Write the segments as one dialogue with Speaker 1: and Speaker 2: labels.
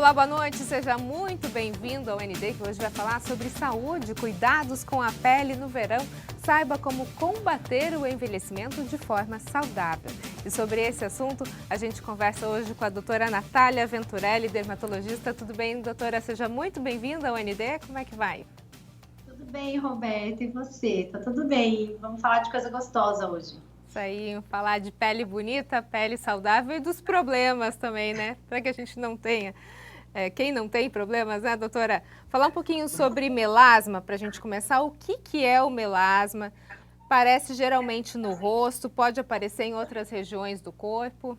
Speaker 1: Olá, boa noite, seja muito bem-vindo ao ND, que hoje vai falar sobre saúde, cuidados com a pele no verão. Saiba como combater o envelhecimento de forma saudável. E sobre esse assunto, a gente conversa hoje com a doutora Natália Venturelli, dermatologista. Tudo bem, doutora? Seja muito bem-vinda ao ND. Como é que vai?
Speaker 2: Tudo bem, Roberta, e você? Tá tudo bem? Vamos falar de coisa gostosa hoje.
Speaker 1: Isso aí, falar de pele bonita, pele saudável e dos problemas também, né? Para que a gente não tenha. Quem não tem problemas, né, doutora? Falar um pouquinho sobre melasma, para a gente começar. O que é o melasma? Aparece geralmente no rosto, pode aparecer em outras regiões do corpo.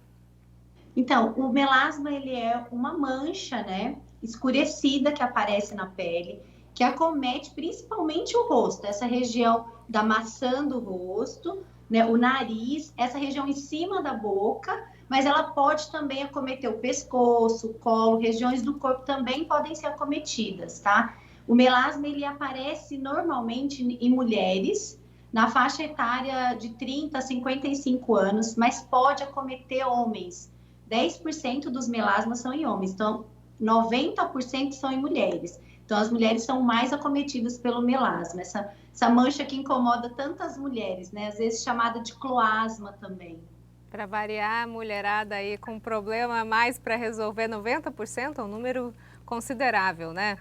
Speaker 2: Então, o melasma, ele é uma mancha, né, escurecida que aparece na pele, que acomete principalmente o rosto, essa região da maçã do rosto, né, o nariz, essa região em cima da boca, mas ela pode também acometer o pescoço, o colo, regiões do corpo também podem ser acometidas, tá? O melasma, ele aparece normalmente em mulheres, na faixa etária de 30 a 55 anos, mas pode acometer homens. 10% dos melasmas são em homens, então 90% são em mulheres. Então, as mulheres são mais acometidas pelo melasma, essa mancha que incomoda tantas mulheres, né? Às vezes chamada de cloasma também.
Speaker 1: Para variar, a mulherada aí com problema a mais para resolver, 90% é um número considerável, né?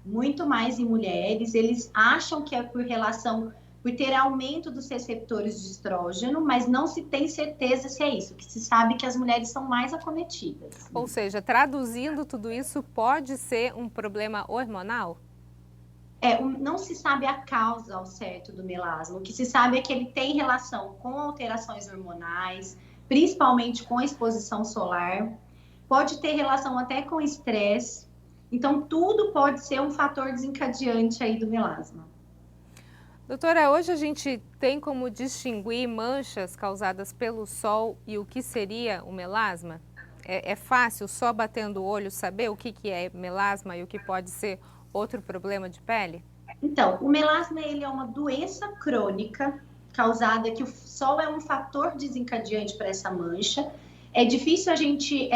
Speaker 2: Muito mais em mulheres, eles acham que é por relação, por ter aumento dos receptores de estrógeno, mas não se tem certeza se é isso, que se sabe que as mulheres são mais acometidas.
Speaker 1: Ou seja, traduzindo tudo isso, pode ser um problema hormonal?
Speaker 2: Não se sabe a causa ao certo do melasma. O que se sabe é que ele tem relação com alterações hormonais, principalmente com a exposição solar, pode ter relação até com estresse. Então, tudo pode ser um fator desencadeante aí do melasma.
Speaker 1: Doutora, hoje a gente tem como distinguir manchas causadas pelo sol e o que seria o melasma? É fácil, só batendo o olho, saber o que é melasma e o que pode ser outro problema de pele?
Speaker 2: Então, o melasma ele é uma doença crônica causada que o sol é um fator desencadeante para essa mancha. É difícil a gente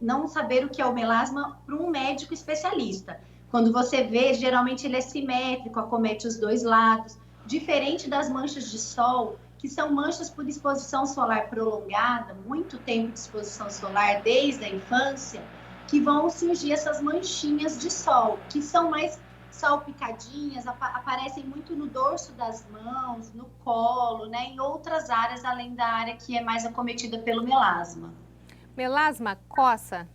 Speaker 2: não saber o que é o melasma para um médico especialista. Quando você vê, geralmente ele é simétrico, acomete os dois lados, diferente das manchas de sol, que são manchas por exposição solar prolongada, muito tempo de exposição solar desde a infância, que vão surgir essas manchinhas de sol, que são mais salpicadinhas, aparecem muito no dorso das mãos, no colo, né, em outras áreas além da área que é mais acometida pelo melasma.
Speaker 1: Melasma coça?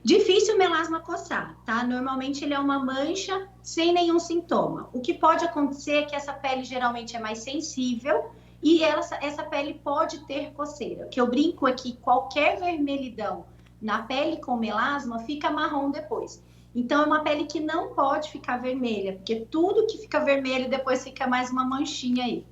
Speaker 2: Difícil o melasma coçar, tá? Normalmente ele é uma mancha sem nenhum sintoma. O que pode acontecer é que essa pele geralmente é mais sensível e essa pele pode ter coceira. O que eu brinco é que qualquer vermelhidão na pele com melasma fica marrom depois. Então é uma pele que não pode ficar vermelha, porque tudo que fica vermelho depois fica mais uma manchinha aí.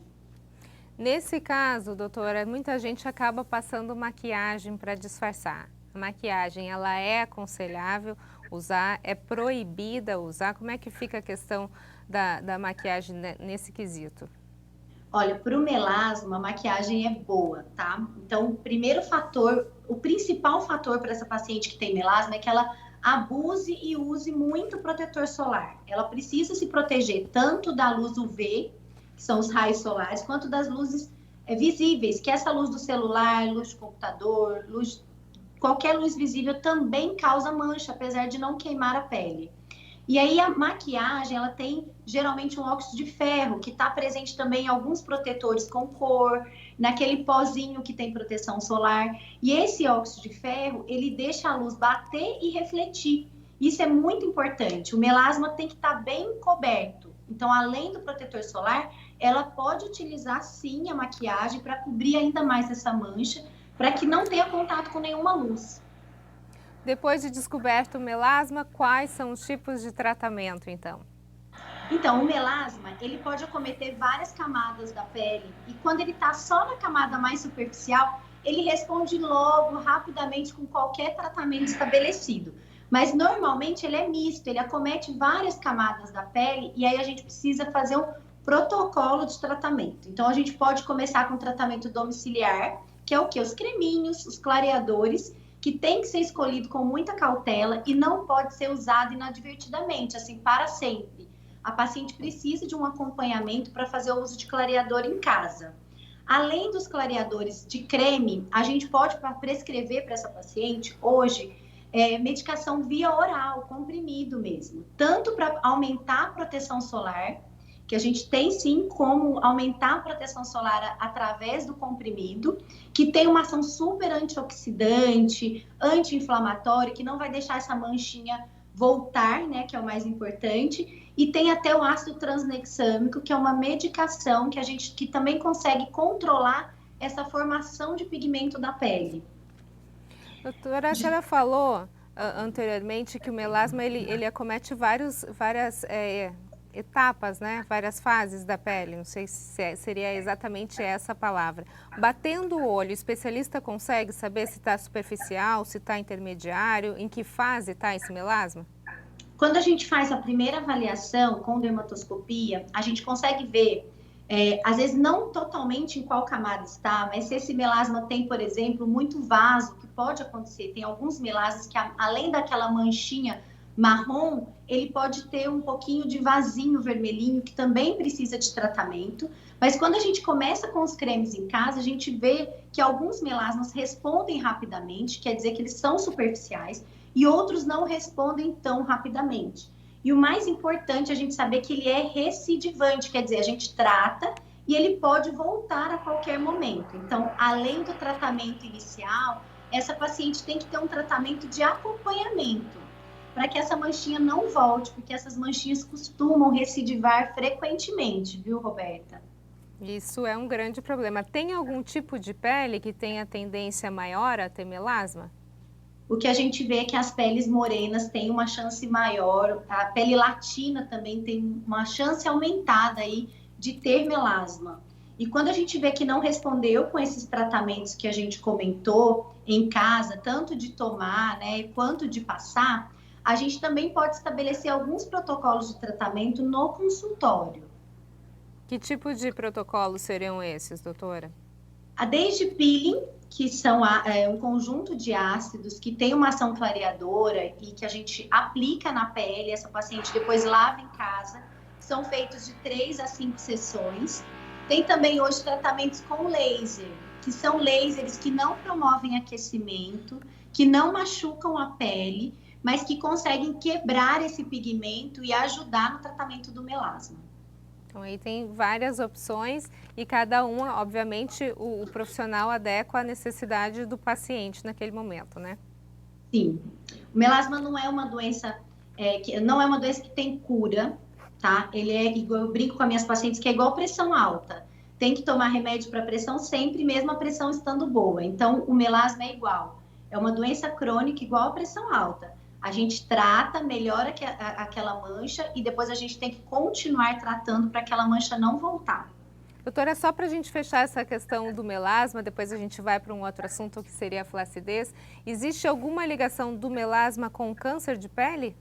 Speaker 1: Nesse caso, doutora, muita gente acaba passando maquiagem para disfarçar. A maquiagem, ela é aconselhável usar? É proibida usar? Como é que fica a questão da maquiagem nesse quesito?
Speaker 2: Olha, para o melasma, a maquiagem é boa, tá? Então, o primeiro fator, o principal fator para essa paciente que tem melasma é que ela abuse e use muito protetor solar. Ela precisa se proteger tanto da luz UV, que são os raios solares, quanto das luzes visíveis, que é essa luz do celular, luz do computador, qualquer luz visível também causa mancha, apesar de não queimar a pele. E aí a maquiagem, ela tem geralmente um óxido de ferro, que está presente também em alguns protetores com cor, naquele pozinho que tem proteção solar. E esse óxido de ferro, ele deixa a luz bater e refletir. Isso é muito importante. O melasma tem que estar bem coberto. Então, além do protetor solar, ela pode utilizar sim a maquiagem para cobrir ainda mais essa mancha, para que não tenha contato com nenhuma luz.
Speaker 1: Depois de descoberto o melasma, quais são os tipos de tratamento, então?
Speaker 2: Então, o melasma, ele pode acometer várias camadas da pele e quando ele está só na camada mais superficial, ele responde logo, rapidamente, com qualquer tratamento estabelecido. Mas, normalmente, ele é misto, ele acomete várias camadas da pele e aí a gente precisa fazer um protocolo de tratamento. Então, a gente pode começar com tratamento domiciliar, que é o quê? Os creminhos, os clareadores, que tem que ser escolhido com muita cautela e não pode ser usado inadvertidamente, assim, para sempre. A paciente precisa de um acompanhamento para fazer o uso de clareador em casa. Além dos clareadores de creme, a gente pode prescrever para essa paciente hoje medicação via oral, comprimido mesmo, tanto para aumentar a proteção solar, que a gente tem sim como aumentar a proteção solar através do comprimido, que tem uma ação super antioxidante, anti-inflamatória, que não vai deixar essa manchinha voltar, né, que é o mais importante, e tem até o ácido transnexâmico, que é uma medicação que também consegue controlar essa formação de pigmento da pele.
Speaker 1: Doutora, a senhora falou anteriormente que o melasma ele acomete várias etapas, né? Várias fases da pele. Não sei se seria exatamente essa a palavra. Batendo o olho, o especialista consegue saber se está superficial, se está intermediário, em que fase está esse melasma?
Speaker 2: Quando a gente faz a primeira avaliação com dermatoscopia, a gente consegue ver, às vezes não totalmente em qual camada está, mas se esse melasma tem, por exemplo, muito vaso, que pode acontecer, tem alguns melasmas que além daquela manchinha marrom, ele pode ter um pouquinho de vasinho vermelhinho, que também precisa de tratamento. Mas quando a gente começa com os cremes em casa, a gente vê que alguns melasmas respondem rapidamente, quer dizer que eles são superficiais, e outros não respondem tão rapidamente. E o mais importante é a gente saber que ele é recidivante, quer dizer, a gente trata e ele pode voltar a qualquer momento. Então, além do tratamento inicial, essa paciente tem que ter um tratamento de acompanhamento, para que essa manchinha não volte, porque essas manchinhas costumam recidivar frequentemente, viu, Roberta?
Speaker 1: Isso é um grande problema. Tem algum tipo de pele que tenha tendência maior a ter melasma?
Speaker 2: O que a gente vê é que as peles morenas têm uma chance maior, a pele latina também tem uma chance aumentada aí de ter melasma. E quando a gente vê que não respondeu com esses tratamentos que a gente comentou em casa, tanto de tomar, né, quanto de passar, a gente também pode estabelecer alguns protocolos de tratamento no consultório.
Speaker 1: Que tipo de protocolos seriam esses, doutora?
Speaker 2: Desde peeling, que são um conjunto de ácidos que tem uma ação clareadora e que a gente aplica na pele, essa paciente depois lava em casa, são feitos de 3 a 5 sessões. Tem também hoje tratamentos com laser, que são lasers que não promovem aquecimento, que não machucam a pele, mas que conseguem quebrar esse pigmento e ajudar no tratamento do melasma.
Speaker 1: Então, aí tem várias opções e cada uma, obviamente, o profissional adequa à necessidade do paciente naquele momento, né?
Speaker 2: Sim. O melasma não é uma doença, não é uma doença que tem cura, tá? Ele é igual, eu brinco com as minhas pacientes que é igual pressão alta. Tem que tomar remédio para pressão sempre, mesmo a pressão estando boa. Então, o melasma é igual. É uma doença crônica igual a pressão alta. A gente trata, melhora aquela mancha e depois a gente tem que continuar tratando para aquela mancha não voltar.
Speaker 1: Doutora, só para a gente fechar essa questão do melasma, depois a gente vai para um outro assunto que seria a flacidez. Existe alguma ligação do melasma com câncer de pele?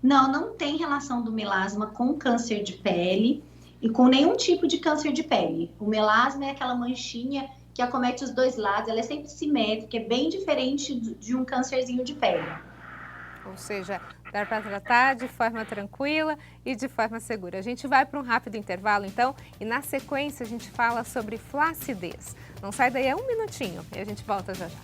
Speaker 2: Não, não tem relação do melasma com câncer de pele e com nenhum tipo de câncer de pele. O melasma é aquela manchinha que acomete os dois lados, ela é sempre simétrica, é bem diferente de um câncerzinho de pele.
Speaker 1: Ou seja, dá para tratar de forma tranquila e de forma segura. A gente vai para um rápido intervalo, então, e na sequência a gente fala sobre flacidez. Não sai daí, é um minutinho e a gente volta já já.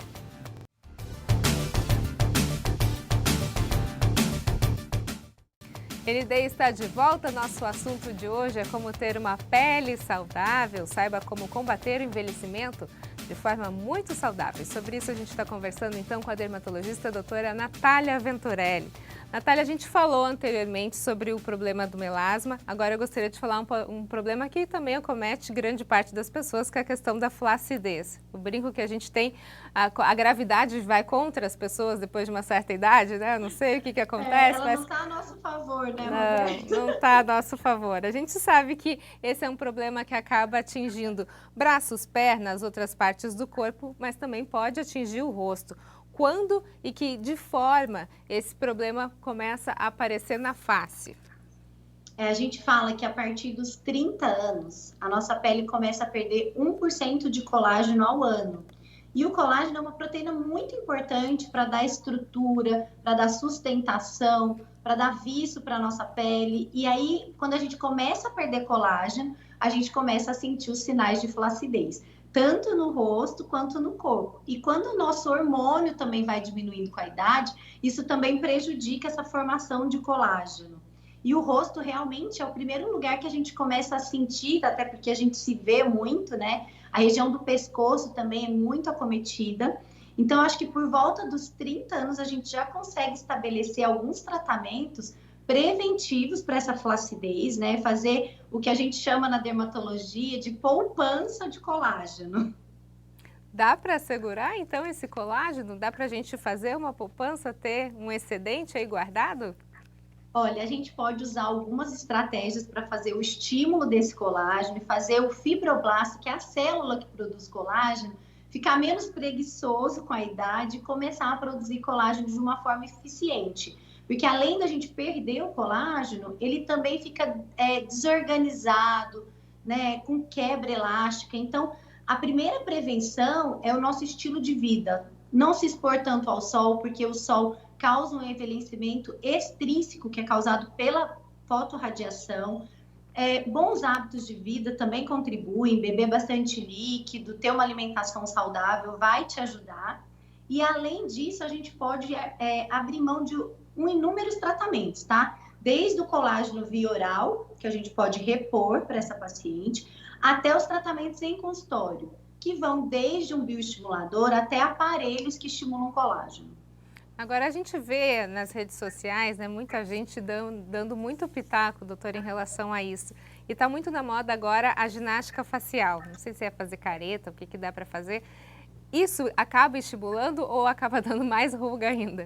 Speaker 1: ND está de volta. Nosso assunto de hoje é como ter uma pele saudável. Saiba como combater o envelhecimento de forma muito saudável. Sobre isso a gente está conversando então com a dermatologista a doutora Natália Venturelli. Natália, a gente falou anteriormente sobre o problema do melasma, agora eu gostaria de falar um problema que também acomete grande parte das pessoas, que é a questão da flacidez. O brinco que a gente tem, a gravidade vai contra as pessoas depois de uma certa idade, né? Eu não sei o que acontece.
Speaker 2: Ela
Speaker 1: mas
Speaker 2: não está a nosso favor, né, Roberto?
Speaker 1: Não está a nosso favor. A gente sabe que esse é um problema que acaba atingindo braços, pernas, outras partes do corpo, mas também pode atingir o rosto. Quando e de forma esse problema começa a aparecer na face?
Speaker 2: A gente fala que a partir dos 30 anos, a nossa pele começa a perder 1% de colágeno ao ano. E o colágeno é uma proteína muito importante para dar estrutura, para dar sustentação, para dar viço para a nossa pele. E aí, quando a gente começa a perder colágeno, a gente começa a sentir os sinais de flacidez, tanto no rosto quanto no corpo. E quando o nosso hormônio também vai diminuindo com a idade, isso também prejudica essa formação de colágeno. E o rosto realmente é o primeiro lugar que a gente começa a sentir, até porque a gente se vê muito, né? A região do pescoço também é muito acometida. Então, acho que por volta dos 30 anos a gente já consegue estabelecer alguns tratamentos preventivos para essa flacidez, né? Fazer o que a gente chama na dermatologia de poupança de colágeno.
Speaker 1: Dá para assegurar, então, esse colágeno? Dá para a gente fazer uma poupança, ter um excedente aí guardado?
Speaker 2: Olha, a gente pode usar algumas estratégias para fazer o estímulo desse colágeno e fazer o fibroblasto, que é a célula que produz colágeno, ficar menos preguiçoso com a idade e começar a produzir colágeno de uma forma eficiente. Porque além da gente perder o colágeno, ele também fica desorganizado, né, com quebra elástica. Então, a primeira prevenção é o nosso estilo de vida. Não se expor tanto ao sol, porque o sol causa um envelhecimento extrínseco, que é causado pela fotorradiação. Bons hábitos de vida também contribuem, beber bastante líquido, ter uma alimentação saudável vai te ajudar. E além disso, a gente pode abrir mão de inúmeros tratamentos, tá? Desde o colágeno via oral, que a gente pode repor para essa paciente, até os tratamentos em consultório, que vão desde um bioestimulador até aparelhos que estimulam colágeno.
Speaker 1: Agora a gente vê nas redes sociais, né, muita gente dando muito pitaco, doutor, em relação a isso. E está muito na moda agora a ginástica facial. Não sei se é fazer careta, o que que dá para fazer. Isso acaba estimulando ou acaba dando mais ruga ainda?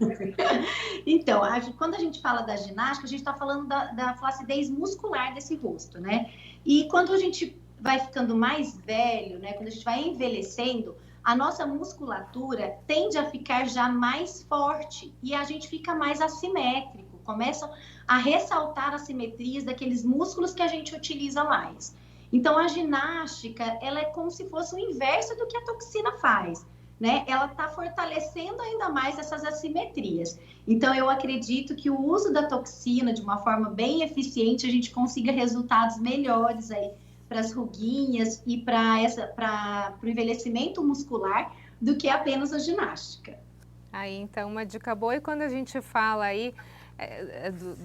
Speaker 2: Então, quando a gente fala da ginástica, a gente está falando da flacidez muscular desse rosto, né? E quando a gente vai ficando mais velho, né? Quando a gente vai envelhecendo, a nossa musculatura tende a ficar já mais forte e a gente fica mais assimétrico, começam a ressaltar as simetrias daqueles músculos que a gente utiliza mais. Então, a ginástica, ela é como se fosse o inverso do que a toxina faz, né? Ela está fortalecendo ainda mais essas assimetrias. Então, eu acredito que o uso da toxina de uma forma bem eficiente, a gente consiga resultados melhores aí para as ruguinhas e para o envelhecimento muscular do que apenas a ginástica.
Speaker 1: Aí, então, uma dica boa. E quando a gente fala aí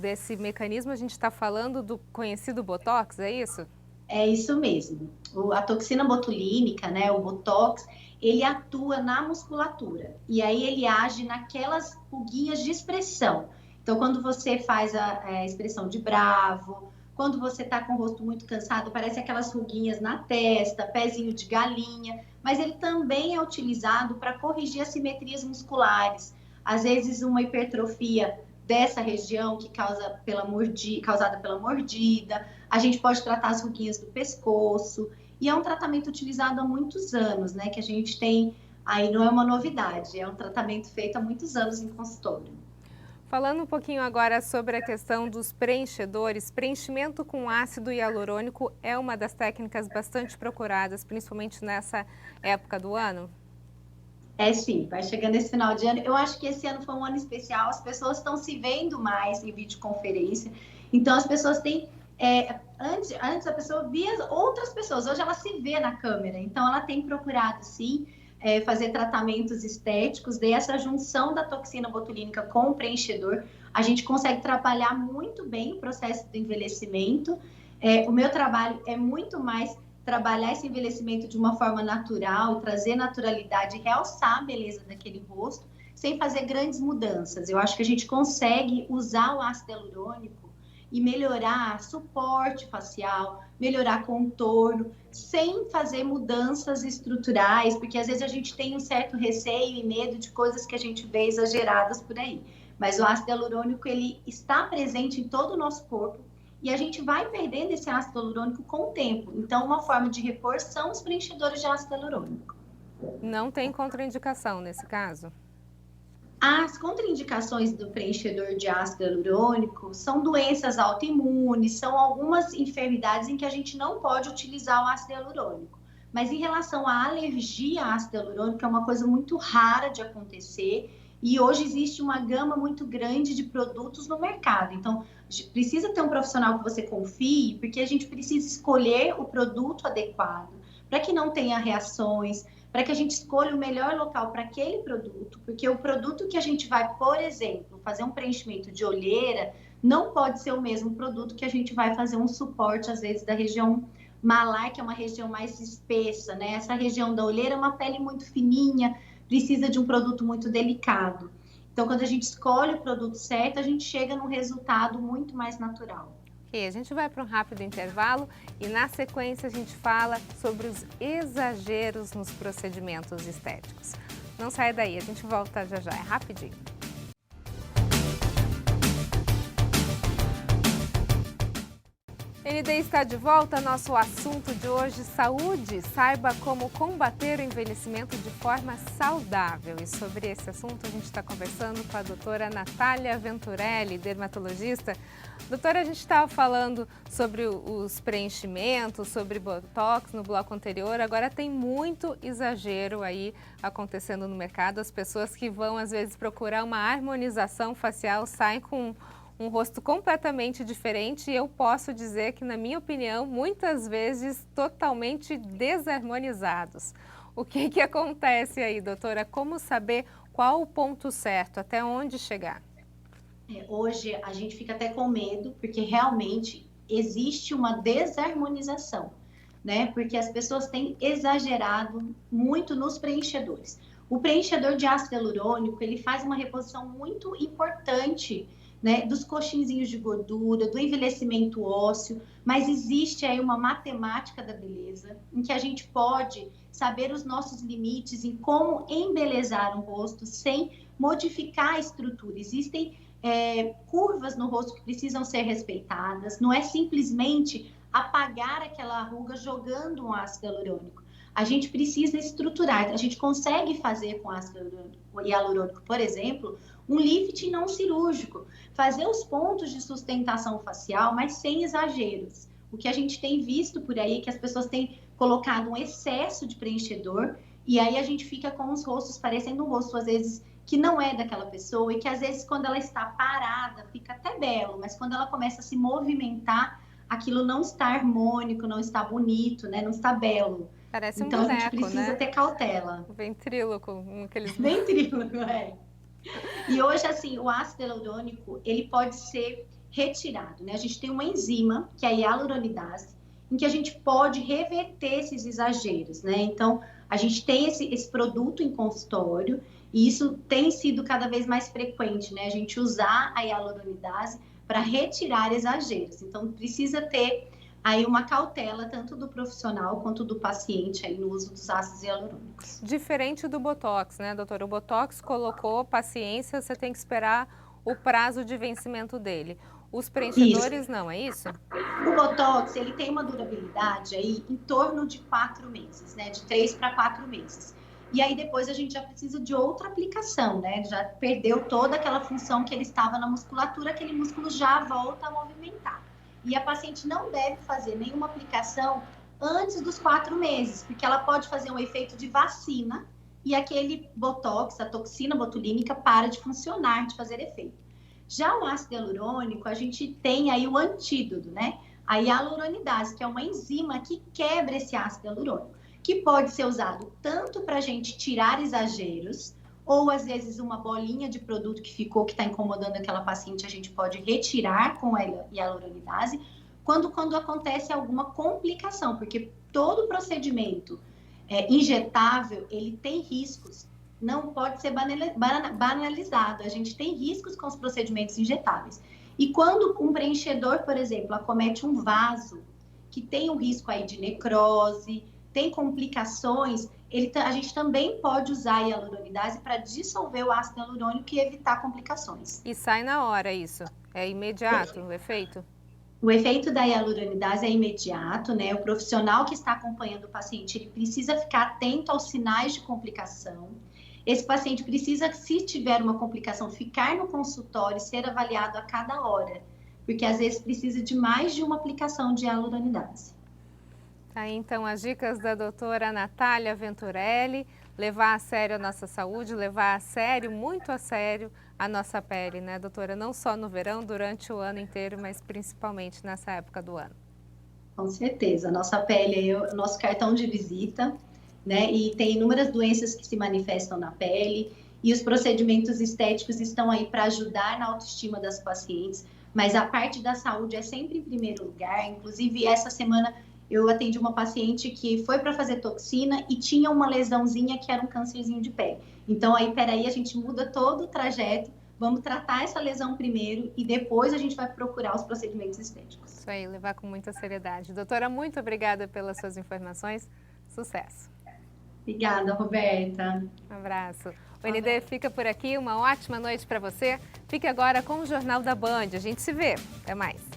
Speaker 1: desse mecanismo, a gente está falando do conhecido Botox, é isso?
Speaker 2: É isso mesmo. A toxina botulínica, né, o Botox, ele atua na musculatura. E aí ele age naquelas ruguinhas de expressão. Então, quando você faz a expressão de bravo, quando você está com o rosto muito cansado, parece aquelas ruguinhas na testa, pezinho de galinha, mas ele também é utilizado para corrigir assimetrias musculares. Às vezes, uma hipertrofia dessa região que causada pela mordida, a gente pode tratar as ruguinhas do pescoço, e é um tratamento utilizado há muitos anos, né? Que a gente tem, aí não é uma novidade, é um tratamento feito há muitos anos em consultório.
Speaker 1: Falando um pouquinho agora sobre a questão dos preenchedores, preenchimento com ácido hialurônico é uma das técnicas bastante procuradas, principalmente nessa época do ano?
Speaker 2: É sim, vai chegando esse final de ano. Eu acho que esse ano foi um ano especial, as pessoas estão se vendo mais em videoconferência, então as pessoas têm... antes a pessoa via outras pessoas, hoje ela se vê na câmera, então ela tem procurado sim fazer tratamentos estéticos, dessa junção da toxina botulínica com o preenchedor, a gente consegue trabalhar muito bem o processo do envelhecimento. O meu trabalho é muito mais trabalhar esse envelhecimento de uma forma natural, trazer naturalidade, realçar a beleza daquele rosto, sem fazer grandes mudanças. Eu acho que a gente consegue usar o ácido hialurônico e melhorar suporte facial, melhorar contorno, sem fazer mudanças estruturais, porque às vezes a gente tem um certo receio e medo de coisas que a gente vê exageradas por aí. Mas o ácido hialurônico, ele está presente em todo o nosso corpo e a gente vai perdendo esse ácido hialurônico com o tempo. Então, uma forma de repor são os preenchedores de ácido hialurônico.
Speaker 1: Não tem contraindicação nesse caso?
Speaker 2: As contraindicações do preenchedor de ácido hialurônico são doenças autoimunes, são algumas enfermidades em que a gente não pode utilizar o ácido hialurônico. Mas em relação à alergia a ácido hialurônico, é uma coisa muito rara de acontecer e hoje existe uma gama muito grande de produtos no mercado. Então, precisa ter um profissional que você confie, porque a gente precisa escolher o produto adequado para que não tenha reações, para que a gente escolha o melhor local para aquele produto, porque o produto que a gente vai, por exemplo, fazer um preenchimento de olheira, não pode ser o mesmo produto que a gente vai fazer um suporte, às vezes, da região malar, que é uma região mais espessa, né? Essa região da olheira é uma pele muito fininha, precisa de um produto muito delicado. Então, quando a gente escolhe o produto certo, a gente chega num resultado muito mais natural.
Speaker 1: Ok, a gente vai para um rápido intervalo e na sequência a gente fala sobre os exageros nos procedimentos estéticos. Não saia daí, a gente volta já já, é rapidinho. ND está de volta, nosso assunto de hoje, saúde. Saiba como combater o envelhecimento de forma saudável. E sobre esse assunto a gente está conversando com a doutora Natália Venturelli, dermatologista. Doutora, a gente estava falando sobre os preenchimentos, sobre botox no bloco anterior. Agora tem muito exagero aí acontecendo no mercado. As pessoas que vão às vezes procurar uma harmonização facial saem com um rosto completamente diferente e eu posso dizer que, na minha opinião, muitas vezes totalmente desarmonizados. O que acontece aí, doutora? Como saber qual o ponto certo, até onde chegar?
Speaker 2: Hoje a gente fica até com medo, porque realmente existe uma desarmonização, né? Porque as pessoas têm exagerado muito nos preenchedores. O preenchedor de ácido hialurônico, ele faz uma reposição muito importante, né, dos coxinzinhos de gordura, do envelhecimento ósseo, mas existe aí uma matemática da beleza, em que a gente pode saber os nossos limites em como embelezar um rosto sem modificar a estrutura. Existem curvas no rosto que precisam ser respeitadas, não é simplesmente apagar aquela ruga jogando um ácido hialurônico. A gente precisa estruturar, a gente consegue fazer com ácido hialurônico, por exemplo, um lifting não cirúrgico, fazer os pontos de sustentação facial, mas sem exageros. O que a gente tem visto por aí é que as pessoas têm colocado um excesso de preenchedor e aí a gente fica com os rostos parecendo um rosto, às vezes, que não é daquela pessoa e que, às vezes, quando ela está parada, fica até belo, mas quando ela começa a se movimentar, aquilo não está harmônico, não está bonito, né? Não está belo.
Speaker 1: Parece um
Speaker 2: então,
Speaker 1: boneco,
Speaker 2: a gente precisa ter cautela.
Speaker 1: Ventríloco, aqueles...
Speaker 2: Ventríloco, é. E hoje, assim, o ácido hialurônico, ele pode ser retirado, né? A gente tem uma enzima, que é a hialuronidase, em que a gente pode reverter esses exageros, né? Então, a gente tem esse produto em consultório e isso tem sido cada vez mais frequente, né? A gente usar a hialuronidase para retirar exageros. Então, precisa ter aí uma cautela tanto do profissional quanto do paciente aí no uso dos ácidos hialurônicos.
Speaker 1: Diferente do Botox, né, doutora? O Botox colocou paciência, você tem que esperar o prazo de vencimento dele. Os preenchedores não, é isso?
Speaker 2: O Botox, ele tem uma durabilidade aí em torno de 4 meses, né? De 3 para 4 meses. E aí depois a gente já precisa de outra aplicação, né? Já perdeu toda aquela função que ele estava na musculatura, aquele músculo já volta a movimentar. E a paciente não deve fazer nenhuma aplicação antes dos 4 meses, porque ela pode fazer um efeito de vacina e aquele Botox, a toxina botulínica, para de funcionar, de fazer efeito. Já o ácido hialurônico, a gente tem aí o antídoto, né? A hialuronidase, que é uma enzima que quebra esse ácido hialurônico, que pode ser usado tanto para a gente tirar exageros, ou às vezes uma bolinha de produto que ficou, que está incomodando aquela paciente, a gente pode retirar com a hialuronidase, quando acontece alguma complicação, porque todo procedimento injetável, ele tem riscos, não pode ser banalizado, a gente tem riscos com os procedimentos injetáveis. E quando um preenchedor, por exemplo, acomete um vaso, que tem um risco aí de necrose, tem complicações, a gente também pode usar a hialuronidase para dissolver o ácido hialurônico e evitar complicações.
Speaker 1: E sai na hora isso? É imediato o efeito?
Speaker 2: O efeito da hialuronidase é imediato, né? O profissional que está acompanhando o paciente, ele precisa ficar atento aos sinais de complicação. Esse paciente precisa, se tiver uma complicação, ficar no consultório e ser avaliado a cada hora, porque às vezes precisa de mais de uma aplicação de hialuronidase.
Speaker 1: Tá aí, então, as dicas da doutora Natália Venturelli, levar a sério a nossa saúde, levar a sério, muito a sério, a nossa pele, né, doutora? Não só no verão, durante o ano inteiro, mas principalmente nessa época do ano.
Speaker 2: Com certeza, a nossa pele é o nosso cartão de visita, né? E tem inúmeras doenças que se manifestam na pele, e os procedimentos estéticos estão aí para ajudar na autoestima das pacientes, mas a parte da saúde é sempre em primeiro lugar. Inclusive, essa semana eu atendi uma paciente que foi para fazer toxina e tinha uma lesãozinha que era um câncerzinho de pele. Então, aí, peraí, a gente muda todo o trajeto, vamos tratar essa lesão primeiro e depois a gente vai procurar os procedimentos estéticos.
Speaker 1: Isso aí, levar com muita seriedade. Doutora, muito obrigada pelas suas informações. Sucesso.
Speaker 2: Obrigada, Roberta.
Speaker 1: Um abraço. O ND fica por aqui. Uma ótima noite para você. Fique agora com o Jornal da Band. A gente se vê. Até mais.